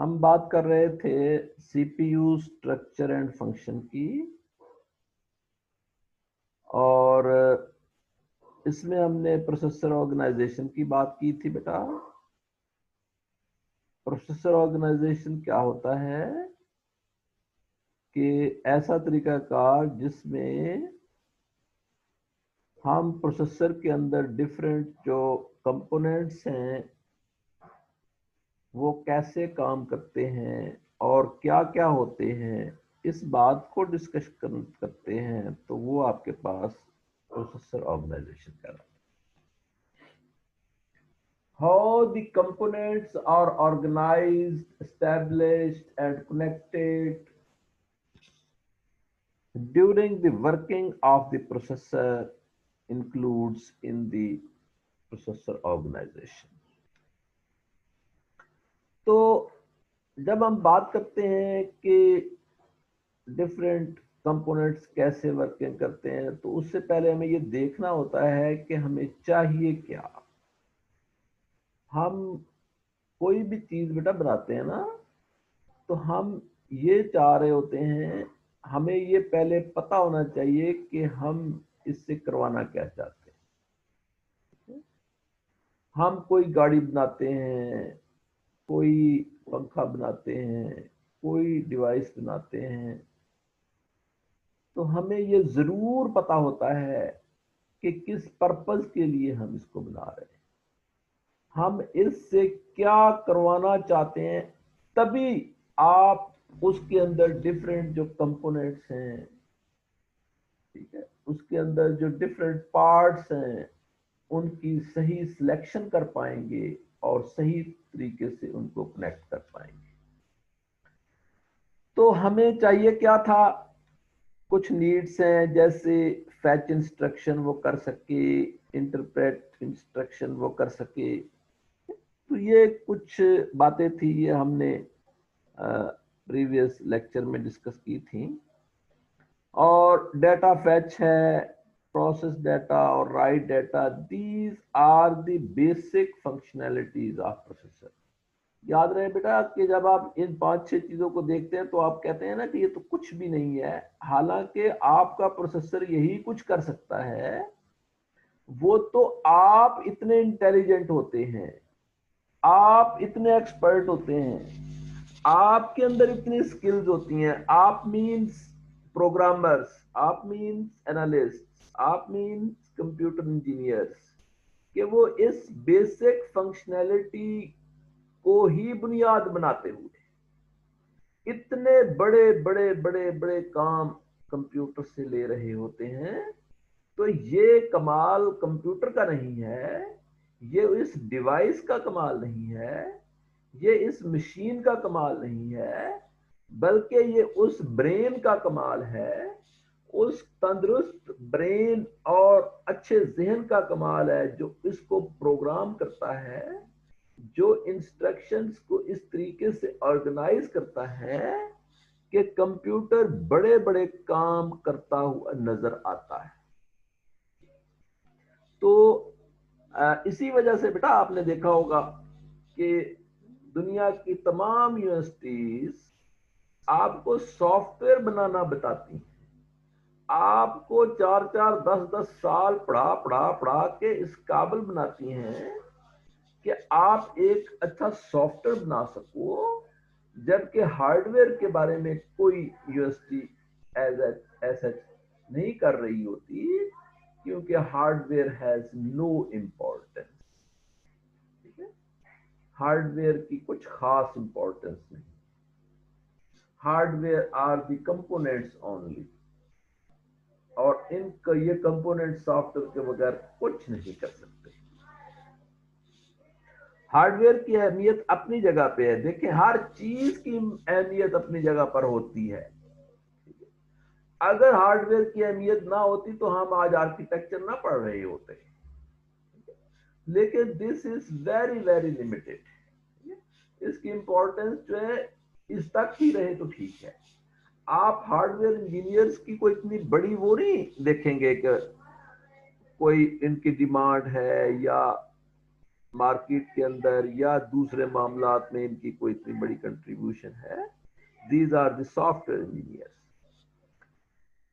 हम बात कर रहे थे सीपीयू स्ट्रक्चर एंड फंक्शन की। और इसमें हमने प्रोसेसर ऑर्गेनाइजेशन की बात की थी बेटा। प्रोसेसर ऑर्गेनाइजेशन क्या होता है कि ऐसा तरीकाकार जिसमें हम प्रोसेसर के अंदर डिफरेंट जो कंपोनेंट्स हैं वो कैसे काम करते हैं और क्या क्या होते हैं, इस बात को डिस्कस करते हैं। तो वो आपके पास प्रोसेसर ऑर्गेनाइजेशन का how the components are organized, established and connected during the working of the processor includes in the processor organization। तो जब हम बात करते हैं कि डिफरेंट कंपोनेंट्स कैसे वर्किंग करते हैं, तो उससे पहले हमें ये देखना होता है कि हमें चाहिए क्या। हम कोई भी चीज बेटा बनाते हैं ना, तो हम ये चाह रहे होते हैं, हमें ये पहले पता होना चाहिए कि हम इससे करवाना क्या चाहते हैं। हम कोई गाड़ी बनाते हैं, कोई पंखा बनाते हैं, कोई डिवाइस बनाते हैं, तो हमें ये जरूर पता होता है कि किस पर्पस के लिए हम इसको बना रहे हैं, हम इससे क्या करवाना चाहते हैं। तभी आप उसके अंदर डिफरेंट जो कंपोनेंट्स हैं, ठीक है, उसके अंदर जो डिफरेंट पार्ट्स हैं उनकी सही सिलेक्शन कर पाएंगे और सही तरीके से उनको कनेक्ट कर पाएंगे। तो हमें चाहिए क्या था, कुछ नीड्स हैं, जैसे फैच इंस्ट्रक्शन वो कर सके, इंटरप्रेट इंस्ट्रक्शन वो कर सके। तो ये कुछ बातें थी, ये हमने प्रीवियस लेक्चर में डिस्कस की थी। और डाटा फैच है, प्रोसेस डाटा और write data, these are the basic functionalities of processor. याद रहे बेटा कि जब आप इन 5-6 चीजों को देखते हैं तो आप कहते हैं ना कि ये तो कुछ भी नहीं है। हालांकि आपका प्रोसेसर यही कुछ कर सकता है। वो तो आप इतने इंटेलिजेंट होते हैं, आप इतने एक्सपर्ट होते हैं, आपके अंदर इतनी स्किल्स होती हैं। आप मींस प्रोग्रामर्स, आप मींस एनालिस्ट, आप मींस कंप्यूटर इंजीनियर्स, कि वो इस बेसिक फंक्शनैलिटी को ही बुनियाद बनाते हुए इतने बड़े बड़े बड़े बड़े काम कंप्यूटर से ले रहे होते हैं। तो ये कमाल कंप्यूटर का नहीं है, ये इस डिवाइस का कमाल नहीं है, ये इस मशीन का कमाल नहीं है, बल्कि ये उस ब्रेन का कमाल है, उस तंदुरुस्त ब्रेन और अच्छे जहन का कमाल है जो इसको प्रोग्राम करता है, जो इंस्ट्रक्शंस को इस तरीके से ऑर्गेनाइज करता है कि कंप्यूटर बड़े बड़े काम करता हुआ नजर आता है। तो इसी वजह से बेटा आपने देखा होगा कि दुनिया की तमाम यूनिवर्सिटीज आपको सॉफ्टवेयर बनाना बताती हैं। आपको 4-4 10-10 साल पढ़ा पढ़ा पढ़ा के इस काबिल बनाती हैं कि आप एक अच्छा सॉफ्टवेयर बना सको, जबकि हार्डवेयर के बारे में कोई यूनिवर्सिटी ऐसा नहीं कर रही होती, क्योंकि हार्डवेयर हैज नो इम्पोर्टेंस। ठीक है, हार्डवेयर की कुछ खास इंपॉर्टेंस नहीं। Hardware are the components only, और इनका ये कंपोनेंट सॉफ्टवेयर के बगैर कुछ नहीं कर सकते। हार्डवेयर की अहमियत अपनी जगह पे है। देखें, हर चीज की अहमियत अपनी जगह पर होती है। अगर हार्डवेयर की अहमियत ना होती तो हम आज आर्किटेक्चर ना पढ़ रहे होते। लेकिन this is very very limited. इसकी इंपॉर्टेंस जो है इस तक ही रहे तो ठीक है। आप हार्डवेयर इंजीनियर्स की कोई इतनी बड़ी वो नहीं देखेंगे कि कोई इनकी डिमांड है या मार्केट के अंदर या दूसरे मामलात में इनकी कोई इतनी बड़ी कंट्रीब्यूशन है। These are the software engineers.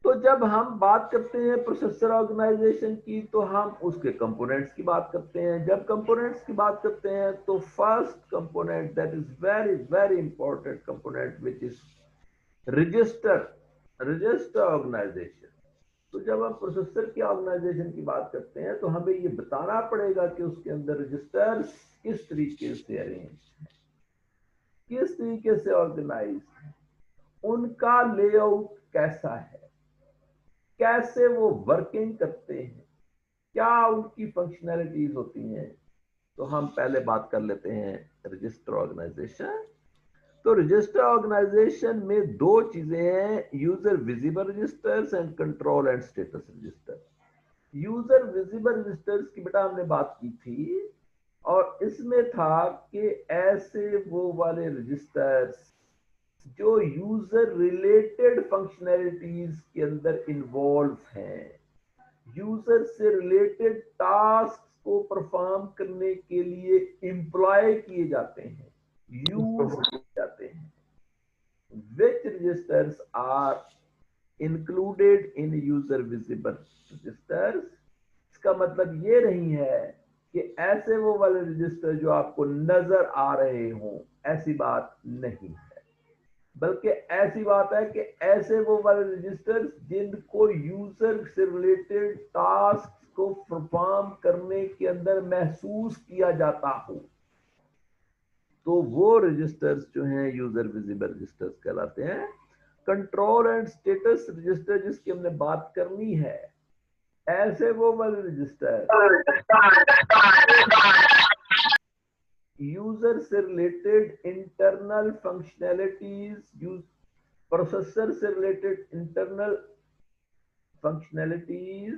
तो जब हम बात करते हैं प्रोसेसर ऑर्गेनाइजेशन की तो हम उसके कंपोनेंट्स की बात करते हैं। जब कंपोनेंट्स की बात करते हैं तो first component that is very very important component which is register organization. तो जब हम प्रोसेसर की ऑर्गेनाइजेशन की बात करते हैं तो हमें ये बताना पड़ेगा कि उसके अंदर रजिस्टर्स किस तरीके से अरेंज है, किस तरीके से ऑर्गेनाइज है, उनका लेआउट कैसा है, कैसे वो वर्किंग करते हैं, क्या उनकी फंक्शनैलिटीज होती हैं। तो हम पहले बात कर लेते हैं रजिस्टर ऑर्गेनाइजेशन। तो रजिस्टर ऑर्गेनाइजेशन में दो चीजें हैं, user visible registers and control and status register. User visible registers की बेटा हमने बात की थी और इसमें था कि ऐसे वो वाले रजिस्टर्स जो यूजर रिलेटेड फंक्शनैलिटीज के अंदर इन्वॉल्व हैं, यूजर से रिलेटेड टास्क को परफॉर्म करने के लिए एम्प्लॉय किए जाते हैं, यूज किए जाते हैं। Which registers are included in user visible registers? इसका मतलब ये नहीं है कि ऐसे वो वाले रजिस्टर जो आपको नजर आ रहे हों, ऐसी बात नहीं है, बल्कि ऐसी बात है कि ऐसे वो वाले रजिस्टर्स जिनको यूजर से रिलेटेड टास्क को परफॉर्म करने के अंदर महसूस किया जाता हो, तो वो रजिस्टर्स जो हैं यूजर विजिबल रजिस्टर्स कहलाते हैं। कंट्रोल एंड स्टेटस रजिस्टर जिसकी हमने बात करनी है, ऐसे वो वाले रजिस्टर यूजर से रिलेटेड इंटरनल फंक्शनैलिटीज, प्रोसेसर से रिलेटेड इंटरनल फंक्शनैलिटीज,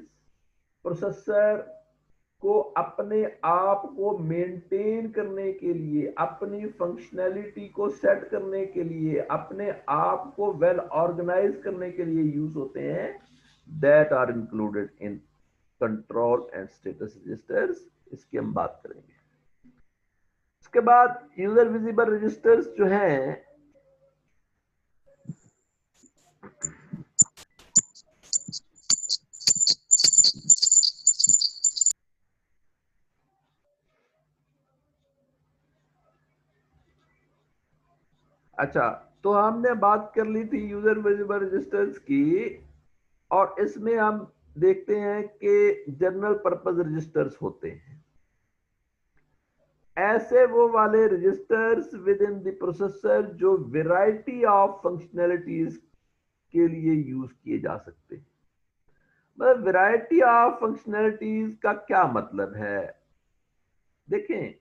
प्रोसेसर को अपने आप को मेंटेन करने के लिए, अपनी फंक्शनैलिटी को सेट करने के लिए, अपने आप को वेल ऑर्गेनाइज करने के लिए यूज होते हैं, that are included in control and status registers. इसकी हम बात करेंगे। उसके बाद यूजर विजिबल रजिस्टर्स जो हैं, अच्छा, तो हमने बात कर ली थी यूजर विजिबल रजिस्टर्स की, और इसमें हम देखते हैं कि जनरल पर्पस रजिस्टर्स होते हैं। ऐसे वो वाले registers within the processor जो वैरायटी ऑफ फंक्शनैलिटीज के लिए यूज किए जा सकते हैं। मतलब वैरायटी ऑफ फंक्शनैलिटीज का क्या मतलब है? देखें,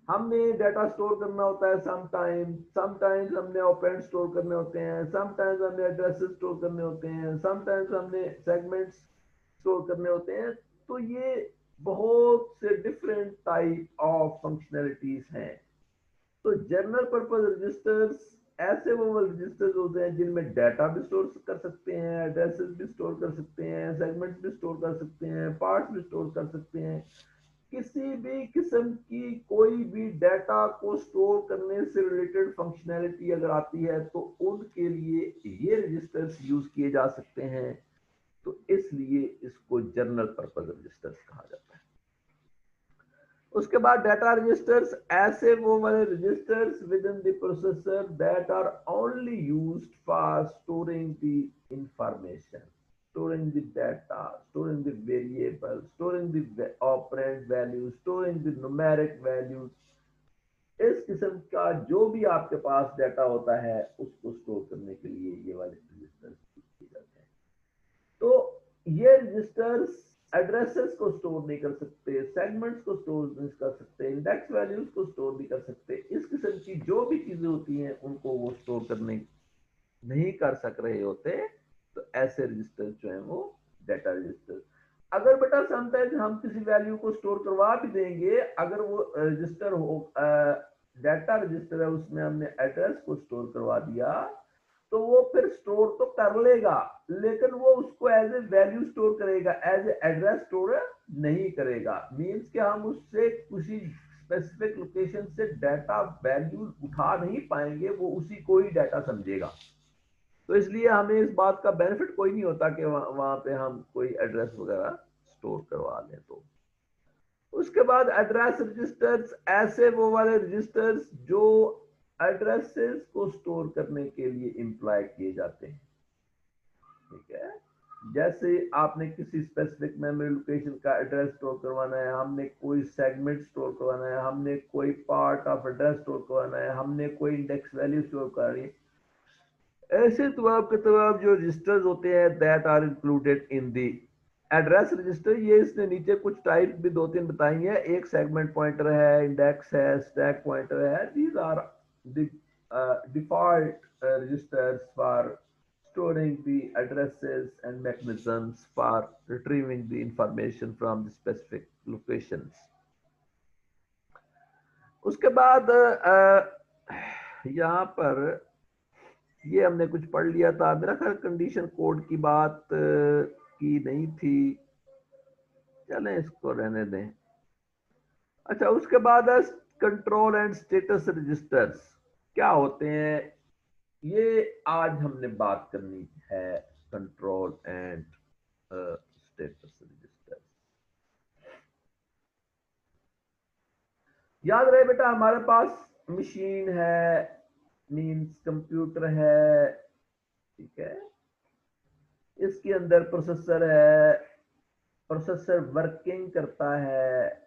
हमने डाटा स्टोर करना होता है, समटाइम्स हमने ऑपरेंड स्टोर करने होते हैं, समटाइम्स हमने एड्रेसेस स्टोर करने होते हैं, समटाइम्स हमने सेगमेंट्स स्टोर करने होते हैं। तो ये बहुत से डिफरेंट टाइप ऑफ फंक्शनैलिटीज हैं। तो जनरल पर्पस रजिस्टर्स ऐसे वो रजिस्टर्स होते हैं जिनमें डाटा भी स्टोर कर सकते हैं, एड्रेसेस भी स्टोर कर सकते हैं, सेगमेंट्स भी स्टोर कर सकते हैं, पार्ट्स भी स्टोर कर सकते हैं। किसी भी किस्म की कोई भी डाटा को स्टोर करने से रिलेटेड फंक्शनैलिटी अगर आती है तो उनके लिए ये रजिस्टर्स यूज किए जा सकते हैं। तो इसलिए इसको जनरल पर्पस रजिस्टर्स कहा जाता है। उसके बाद डाटा रजिस्टर्स ऐसे वो वाले registers within the processor that are only used for storing the information, storing the data, storing the variable, storing the operand values, storing the numeric values। इस किस्म का जो भी आपके पास डाटा होता है उसको स्टोर करने के लिए ये वाले रजिस्टर्स किए जाते हैं। तो ये रजिस्टर्स एड्रेसेस को स्टोर नहीं कर सकते, सेगमेंट्स को स्टोर नहीं कर सकते, इंडेक्स वैल्यूज को स्टोर नहीं कर सकते। इस किस्म की जो भी चीजें होती हैं उनको वो स्टोर करने नहीं कर सक रहे होते। तो ऐसे रजिस्टर जो है वो डाटा रजिस्टर। अगर बेटा समटाइम्स हम किसी वैल्यू को स्टोर करवा भी देंगे, अगर वो रजिस्टर हो डाटा रजिस्टर है उसमें हमने एड्रेस को स्टोर करवा दिया, तो वो फिर स्टोर तो कर लेगा, लेकिन वो उसको एज ए वैल्यू स्टोर करेगा, एज ए एड्रेस स्टोर नहीं करेगा। मींस कि हम उससे किसी स्पेसिफिक लोकेशन से डाटा वैल्यू उठा नहीं पाएंगे, वो उसी को ही डाटा समझेगा। तो इसलिए हमें इस बात का बेनिफिट कोई नहीं होता कि वहां पे हम कोई एड्रेस वगैरह स्टोर करवा लें। तो उसके बाद एड्रेस रजिस्टर्स, ऐसे वो वाले रजिस्टर्स जो एड्रेसेस को स्टोर करने के लिए इम्प्लॉय किए जाते हैं। ठीक है, जैसे आपने किसी स्पेसिफिक मेमोरी लोकेशन का एड्रेस स्टोर करवाना है, हमने कोई सेगमेंट स्टोर करवाना है, हमने कोई पार्ट ऑफ एड्रेस स्टोर करवाना है, हमने कोई इंडेक्स वैल्यू स्टोर करनी है, ऐसे तमाम के तमाम जो रजिस्टर्स होते हैं that are included in the address register. ये इसने नीचे कुछ टाइप भी दो तीन बताई है, एक सेगमेंट पॉइंटर है, इंडेक्स है, स्टैक पॉइंटर है। These are the default registers for storing the addresses and mechanisms for retrieving the information from the specific locations. उसके बाद यहाँ पर ये हमने कुछ पढ़ लिया था, मेरा ख्याल कंडीशन कोड की बात की नहीं थी, चलें इसको रहने दें। अच्छा, उसके बाद कंट्रोल एंड स्टेटस रजिस्टर्स क्या होते हैं, ये आज हमने बात करनी है। कंट्रोल एंड स्टेटस रजिस्टर, याद रहे बेटा, हमारे पास मशीन है, मींस कंप्यूटर है, ठीक है, इसके अंदर प्रोसेसर है, प्रोसेसर वर्किंग करता है,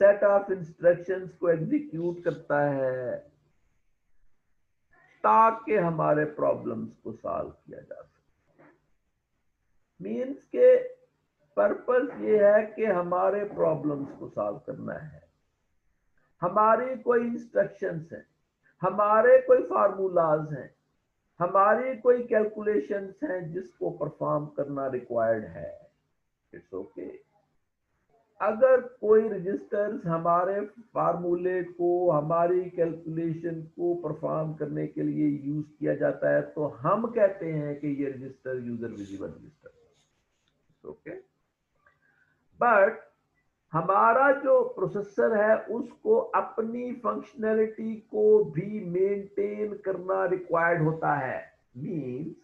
सेट ऑफ इंस्ट्रक्शंस को एग्जीक्यूट करता है ताकि हमारे प्रॉब्लम्स को सॉल्व किया जा सके। मींस के पर्पस ये है कि हमारे प्रॉब्लम्स को सॉल्व करना है, हमारी कोई इंस्ट्रक्शंस हैं, हमारे कोई फार्मूलाज हैं, हमारी कोई कैलकुलेशंस हैं जिसको परफॉर्म करना रिक्वायर्ड है। इट्स ओके, अगर कोई रजिस्टर्स हमारे फार्मूले को, हमारी कैलकुलेशन को परफॉर्म करने के लिए यूज किया जाता है तो हम कहते हैं कि ये register user visible register. Okay, but हमारा जो प्रोसेसर है उसको अपनी फंक्शनैलिटी को भी मेंटेन करना रिक्वायर्ड होता है। मींस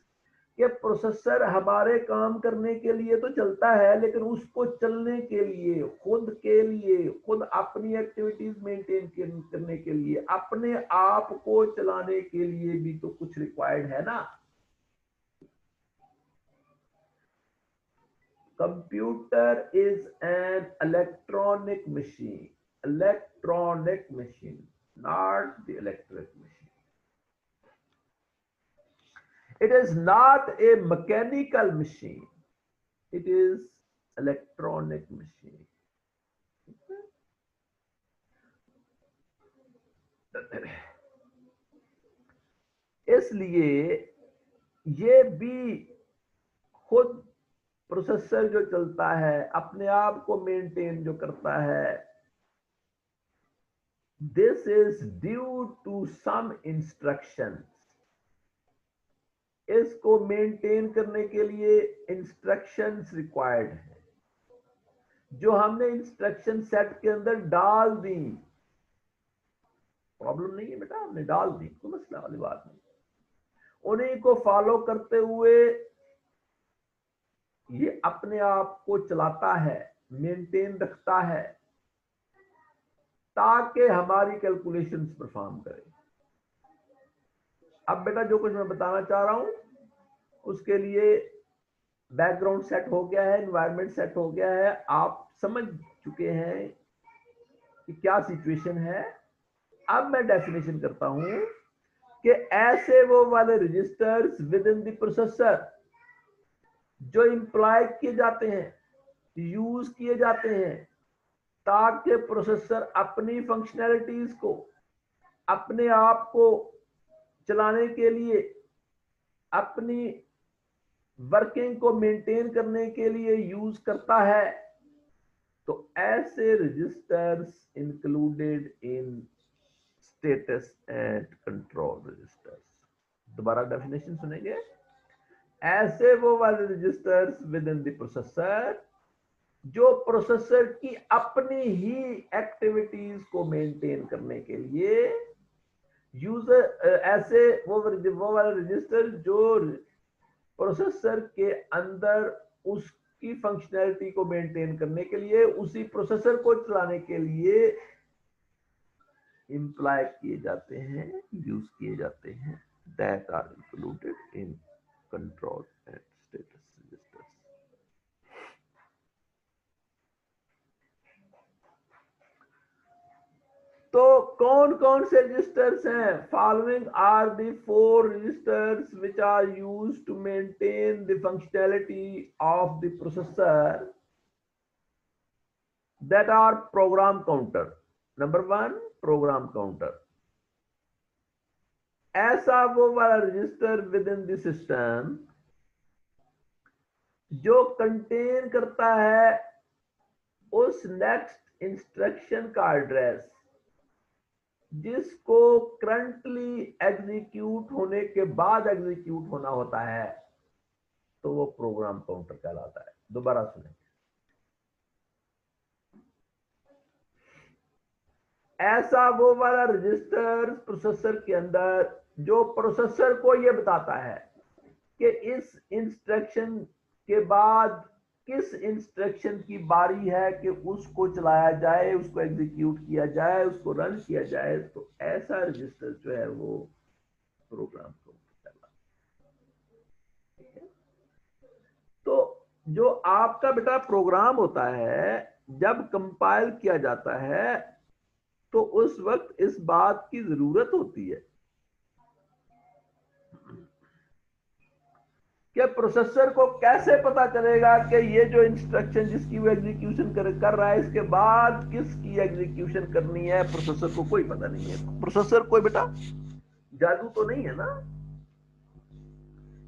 कि प्रोसेसर हमारे काम करने के लिए तो चलता है, लेकिन उसको चलने के लिए, खुद अपनी एक्टिविटीज मेंटेन करने के लिए, अपने आप को चलाने के लिए भी तो कुछ रिक्वायर्ड है ना। Computer is an electronic machine, not the electric machine. It is not a mechanical machine, it is electronic machine. इसलिए ये भी खुद प्रोसेसर जो चलता है, अपने आप को मेंटेन जो करता है, this is due to some instructions. इसको मेंटेन करने के लिए इंस्ट्रक्शंस रिक्वायर्ड है, जो हमने इंस्ट्रक्शन सेट के अंदर डाल दी। प्रॉब्लम नहीं है बेटा, हमने डाल दी, कोई मसला वाली बात नहीं। उन्हीं को फॉलो करते हुए ये अपने आप को चलाता है, मेंटेन रखता है, ताकि हमारी कैलकुलेशंस परफॉर्म करे। अब बेटा जो कुछ मैं बताना चाह रहा हूं उसके लिए बैकग्राउंड सेट हो गया है, एनवायरनमेंट सेट हो गया है, आप समझ चुके हैं कि क्या सिचुएशन है। अब मैं डेफिनेशन करता हूं कि ऐसे वो वाले registers within the processor जो इंप्लॉय किए जाते हैं, यूज किए जाते हैं ताकि प्रोसेसर अपनी फंक्शनैलिटीज को, अपने आप को चलाने के लिए, अपनी वर्किंग को मेंटेन करने के लिए यूज करता है। तो ऐसे registers included in status and control registers. दोबारा डेफिनेशन सुनेंगे। ऐसे वो वाले registers within the processor जो प्रोसेसर की अपनी ही एक्टिविटीज को मेंटेन करने के लिए यूजर, ऐसे वो वाले रजिस्टर जो प्रोसेसर के अंदर उसकी फंक्शनैलिटी को मेंटेन करने के लिए, उसी प्रोसेसर को चलाने के लिए इंप्लॉय किए जाते हैं, यूज किए जाते हैं, that are included in control and status registers. तो कौन कौन से रजिस्टर्स हैं? Following are the 4 registers which are used to maintain the functionality of the processor that are program counter. Number 1, program counter. ऐसा वो वाला register with in the system जो contain करता है उस नेक्स्ट इंस्ट्रक्शन का एड्रेस जिसको करंटली एग्जीक्यूट होने के बाद एग्जीक्यूट होना होता है, तो वो प्रोग्राम काउंटर कहलाता है। दोबारा सुने, ऐसा वो वाला रजिस्टर प्रोसेसर के अंदर जो प्रोसेसर को ये बताता है कि इस इंस्ट्रक्शन के बाद किस इंस्ट्रक्शन की बारी है कि उसको चलाया जाए, उसको एग्जीक्यूट किया जाए, उसको रन किया जाए, तो ऐसा रजिस्टर जो है वो प्रोग्राम काउंटर कहलाता है। तो जो आपका बेटा प्रोग्राम होता है, जब कंपाइल किया जाता है तो उस वक्त इस बात की जरूरत होती है कि प्रोसेसर को कैसे पता चलेगा कि ये जो इंस्ट्रक्शन जिसकी वो एग्जीक्यूशन कर रहा है, इसके बाद किसकी एग्जीक्यूशन करनी है, प्रोसेसर को कोई पता नहीं है। प्रोसेसर कोई बेटा जादू तो नहीं है ना,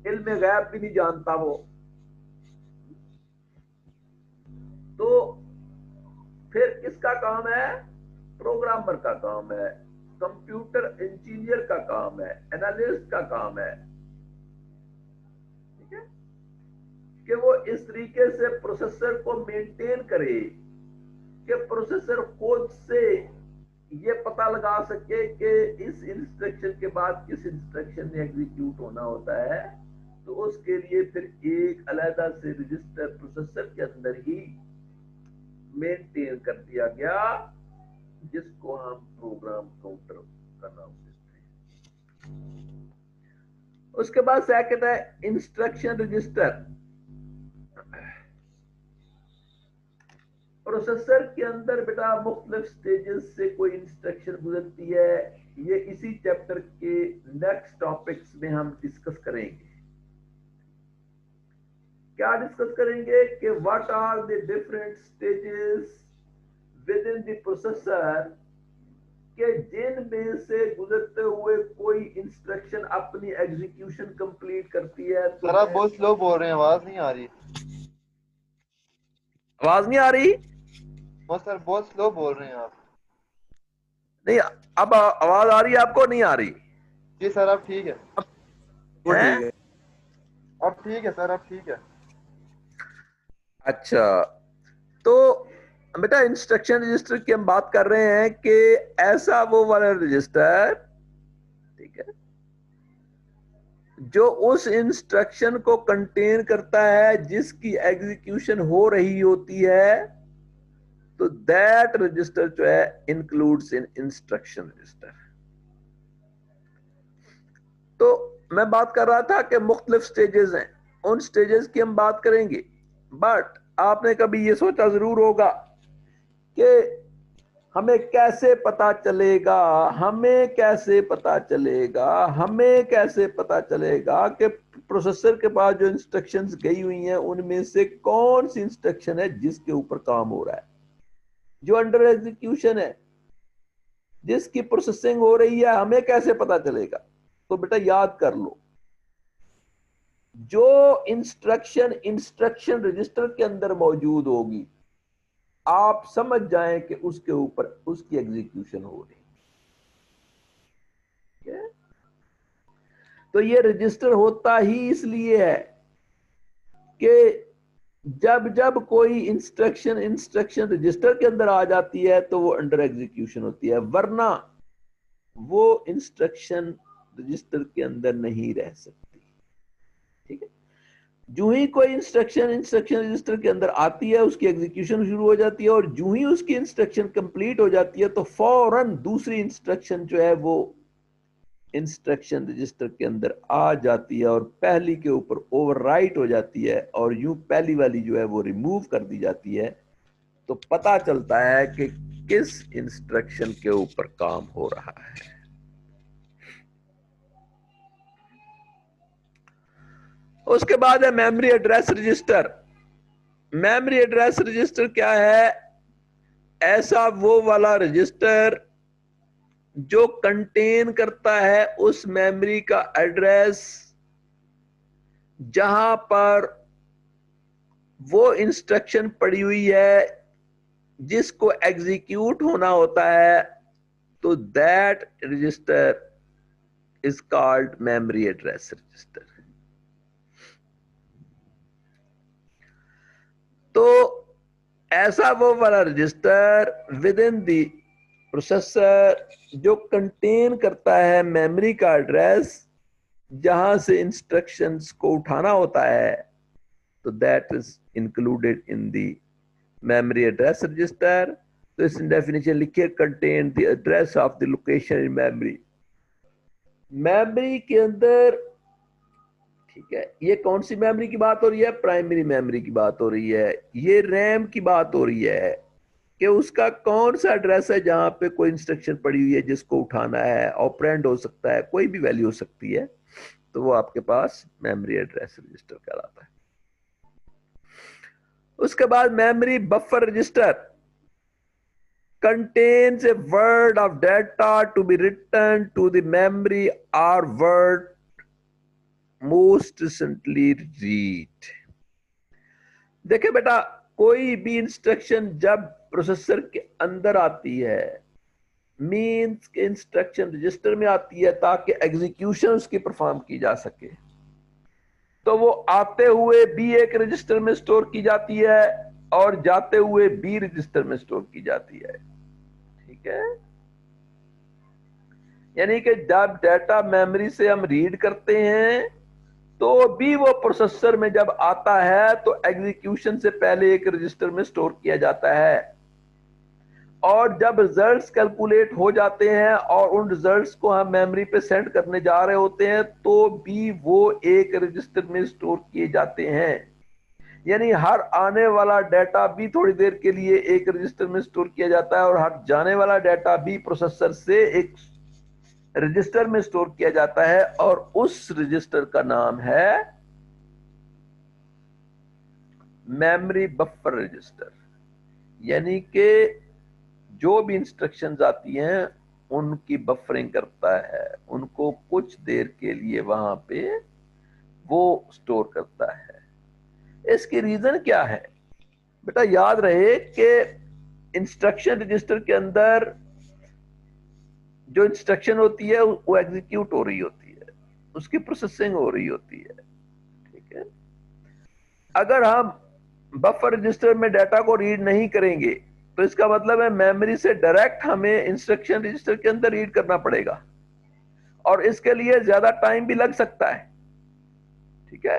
इल्म गैब भी नहीं जानता वो। तो फिर किसका काम है? प्रोग्रामर का काम है, कंप्यूटर इंजीनियर का काम है, एनालिस्ट का काम है, ठीक है, कि वो इस तरीके से प्रोसेसर को मेंटेन करे कि प्रोसेसर खुद से ये पता लगा सके कि इस इंस्ट्रक्शन के बाद किस इंस्ट्रक्शन में एग्जीक्यूट होना होता है। तो उसके लिए फिर एक अलग से रजिस्टर प्रोसेसर के अंदर ही मेंटेन कर दिया गया, जिसको हम प्रोग्राम काउंटर का नाम देते हैं। उसके बाद सेकंड है इंस्ट्रक्शन रजिस्टर। प्रोसेसर के अंदर बेटा मुख्तलिफ स्टेजेस से कोई इंस्ट्रक्शन गुजरती है, ये इसी चैप्टर के नेक्स्ट टॉपिक्स में हम डिस्कस करेंगे। क्या डिस्कस करेंगे कि what are the different stages within the processor के जिनमें से गुजरते हुए कोई इंस्ट्रक्शन अपनी एग्जीक्यूशन कंप्लीट करती है। तो सर आप बहुत स्लो बोल रहे हैं, आवाज नहीं आ रही। आवाज नहीं आ रही? हाँ सर बहुत स्लो बोल रहे हैं आप। नहीं, अब आवाज आ रही है आपको? नहीं आ रही? जी सर अब ठीक है। वो ठीक है, अब ठीक है सर, अब ठीक है। अच्छा, तो बेटा इंस्ट्रक्शन रजिस्टर की हम बात कर रहे हैं कि ऐसा वो वाला रजिस्टर, ठीक है, जो उस इंस्ट्रक्शन को कंटेन करता है जिसकी एग्जीक्यूशन हो रही होती है, तो दैट रजिस्टर जो है इंक्लूड्स इन इंस्ट्रक्शन रजिस्टर। तो मैं बात कर रहा था कि मुख्तलिफ स्टेजेस हैं, उन स्टेजेस की हम बात करेंगे। बट आपने कभी ये सोचा जरूर होगा कि हमें कैसे पता चलेगा, हमें कैसे पता चलेगा, हमें कैसे पता चलेगा कि प्रोसेसर के पास जो इंस्ट्रक्शंस गई हुई हैं उनमें से कौन सी इंस्ट्रक्शन है जिसके ऊपर काम हो रहा है, जो अंडर एग्जीक्यूशन है, जिसकी प्रोसेसिंग हो रही है, हमें कैसे पता चलेगा? तो बेटा याद कर लो, जो इंस्ट्रक्शन रजिस्टर के अंदर मौजूद होगी, आप समझ जाएं कि उसके ऊपर उसकी एग्जीक्यूशन हो रही है। तो ये रजिस्टर होता ही इसलिए है कि जब जब कोई इंस्ट्रक्शन रजिस्टर के अंदर आ जाती है तो वो अंडर एग्जीक्यूशन होती है, वरना वो इंस्ट्रक्शन रजिस्टर के अंदर नहीं रह सकती। ठीक है, जो ही कोई इंस्ट्रक्शन रजिस्टर के अंदर आती है उसकी एग्जीक्यूशन शुरू हो जाती है, और जो ही उसकी इंस्ट्रक्शन कंप्लीट हो जाती है तो फौरन दूसरी इंस्ट्रक्शन जो है वो इंस्ट्रक्शन रजिस्टर के अंदर आ जाती है और पहली के ऊपर ओवरराइट हो जाती है, और यूं पहली वाली जो है वो रिमूव कर दी जाती है। तो पता चलता है कि किस इंस्ट्रक्शन के ऊपर काम हो रहा है। उसके बाद है memory address register. Memory address register क्या है? ऐसा वो वाला रजिस्टर जो कंटेन करता है उस मेमोरी का एड्रेस जहां पर वो इंस्ट्रक्शन पड़ी हुई है जिसको एग्जीक्यूट होना होता है। तो that register is called memory address register. तो ऐसा वो वाला register with in the processor जो कंटेन करता है मेमोरी का एड्रेस जहां से इंस्ट्रक्शंस को उठाना होता है, तो that is included in the memory address register. तो इस डेफिनेशन लिखिए, contain the address of the location in memory. Memory के अंदर, ठीक है, ये कौन सी मेमोरी की बात हो रही है? प्राइमरी मेमोरी की बात हो रही है। ये रैम की बात हो रही है कि उसका कौन सा एड्रेस है जहां पे कोई इंस्ट्रक्शन पड़ी हुई है जिसको उठाना है। ऑपरेंड हो सकता है, कोई भी वैल्यू हो सकती है, तो वो आपके पास मेमोरी एड्रेस रजिस्टर कहलाता है। उसके बाद memory buffer register contains a word of data to be written to the memory or word most recently read। देखिए बेटा, कोई भी इंस्ट्रक्शन जब प्रोसेसर के अंदर आती है, मीन्स के इंस्ट्रक्शन रजिस्टर में आती है ताकि एग्जीक्यूशन उसकी परफॉर्म की जा सके, तो वो आते हुए भी एक रजिस्टर में स्टोर की जाती है और जाते हुए भी रजिस्टर में स्टोर की जाती है। ठीक है, यानी कि जब डाटा मेमोरी से हम रीड करते हैं तो भी वो प्रोसेसर में जब आता है तो एग्जीक्यूशन से पहले एक रजिस्टर में स्टोर किया जाता है, और जब रिजल्ट्स कैलकुलेट हो जाते हैं और उन रिजल्ट्स को हम मेमोरी पे सेंड करने जा रहे होते हैं तो भी वो एक रजिस्टर में स्टोर किए जाते हैं। यानी हर आने वाला डाटा भी थोड़ी देर के लिए एक रजिस्टर में स्टोर किया जाता है और हर जाने वाला डाटा भी प्रोसेसर से एक रजिस्टर में स्टोर किया जाता है, और उस रजिस्टर का नाम है मेमोरी बफर रजिस्टर। यानी कि जो भी इंस्ट्रक्शंस आती हैं उनकी बफरिंग करता है, उनको कुछ देर के लिए वहां पे वो स्टोर करता है। इसकी रीजन क्या है बेटा? याद रहे कि इंस्ट्रक्शन रजिस्टर के अंदर जो इंस्ट्रक्शन होती है वो एग्जीक्यूट हो रही होती है, उसकी प्रोसेसिंग हो रही होती है। ठीक है, अगर हम बफर रजिस्टर में डाटा को रीड नहीं करेंगे तो इसका मतलब है मेमोरी से डायरेक्ट हमें इंस्ट्रक्शन रजिस्टर के अंदर रीड करना पड़ेगा, और इसके लिए ज्यादा टाइम भी लग सकता है। ठीक है,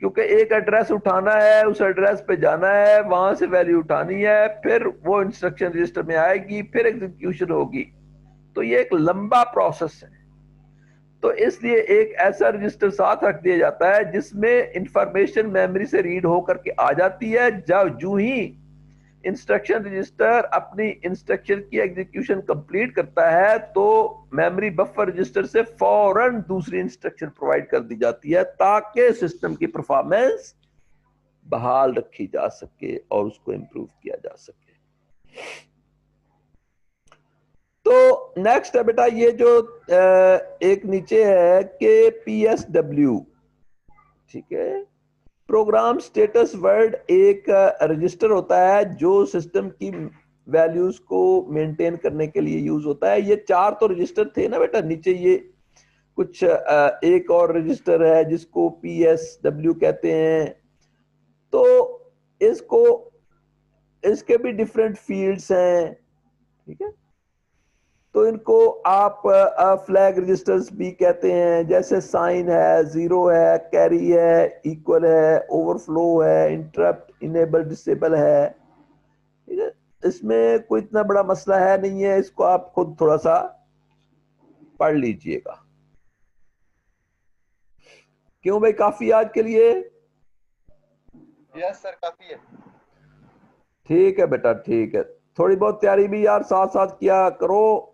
क्योंकि एक एड्रेस उठाना है, उस एड्रेस पे जाना है, वहां से वैल्यू उठानी है, फिर वो इंस्ट्रक्शन रजिस्टर में आएगी, फिर एग्जीक्यूशन होगी, तो ये एक लंबा प्रोसेस है। तो इसलिए एक ऐसा रजिस्टर साथ रख दिया जाता है जिसमें इंफॉर्मेशन मेमोरी से रीड होकर के आ जाती है। जब जो ही इंस्ट्रक्शन रजिस्टर अपनी इंस्ट्रक्शन की एग्जीक्यूशन कंप्लीट करता है तो मेमोरी बफर रजिस्टर से फौरन दूसरी इंस्ट्रक्शन प्रोवाइड कर दी जाती है ताकि सिस्टम की परफॉर्मेंस बहाल रखी जा सके और उसको इंप्रूव किया जा सके। तो नेक्स्ट है बेटा ये जो एक नीचे है कि PSW, ठीक है, प्रोग्राम स्टेटस वर्ड, एक रजिस्टर होता है जो सिस्टम की वैल्यूज को मेंटेन करने के लिए यूज होता है। ये चार तो रजिस्टर थे ना बेटा नीचे, ये कुछ एक और रजिस्टर है जिसको PSW कहते हैं। तो इसको इसके भी डिफरेंट फील्ड्स हैं, ठीक है। तो इनको आप फ्लैग रजिस्टर्स भी कहते हैं, जैसे साइन है, जीरो है, कैरी है, इक्वल है, ओवरफ्लो है, इंटरप्ट, इनेबल, डिसेबल है, ठीक है। इसमें कोई इतना बड़ा मसला है नहीं है, इसको आप खुद थोड़ा सा पढ़ लीजिएगा। क्यों भाई, काफी आज के लिए? यस सर, काफी है। ठीक है बेटा, ठीक है। थोड़ी बहुत तैयारी भी यार साथ साथ किया करो।